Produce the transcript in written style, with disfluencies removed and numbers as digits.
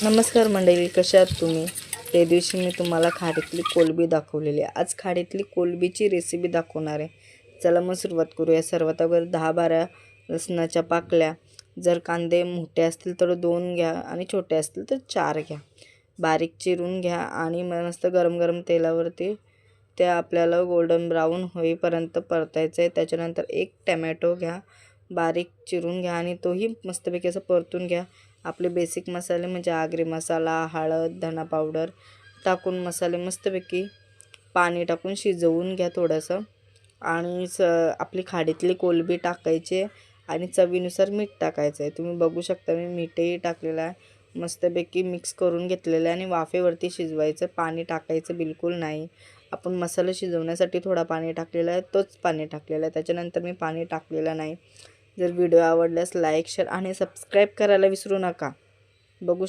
नमस्कार मंडळी, कशा आहात तुम्ही? त्या दिवशी मी तुम्हाला खाडीतली कोलंबी दाखवलेली आहे. आज खाडीतली कोलंबीची रेसिपी दाखवणार आहे. चला मग सुरुवात करूया. सर्वात अगोदर 10-12 लसणाच्या पाकळ्या. जर कांदे मोठे असतील तर 2 घ्या आणि छोटे असतील तर 4 घ्या. बारीक चिरून घ्या आणि मस्त गरम गरम तेलावरती ते आपल्याला गोल्डन ब्राऊन होईपर्यंत परतायचं आहे. त्याच्यानंतर 1 टमॅटो घ्या, बारीक चिरून घ्या आणि तोही मस्तपैकी असं परतून घ्या. आपले बेसिक मसाले म्हणजे आगरी मसाला, हळद, धना पावडर टाकून मसाले मस्तपैकी पाणी टाकून शिजवून घ्या थोडंसं. आणि आपली खाडीतली कोलंबी टाकायची आणि चवीनुसार मीठ टाकायचं आहे. तुम्ही बघू शकता मी मीठही टाकलेलं आहे. मस्तपैकी मिक्स करून घेतलेलं आहे आणि वाफेवरती शिजवायचं. पाणी टाकायचं बिलकुल नाही. आपण मसाला शिजवण्यासाठी थोडा पाणी टाकलेला आहे, तोच पाणी टाकलेलं आहे. त्याच्यानंतर मी पाणी टाकलेलं नाही. जर व्हिडिओ आवडल्यास लाईक, शेअर आणि सबस्क्राईब करायला विसरू नका. बघू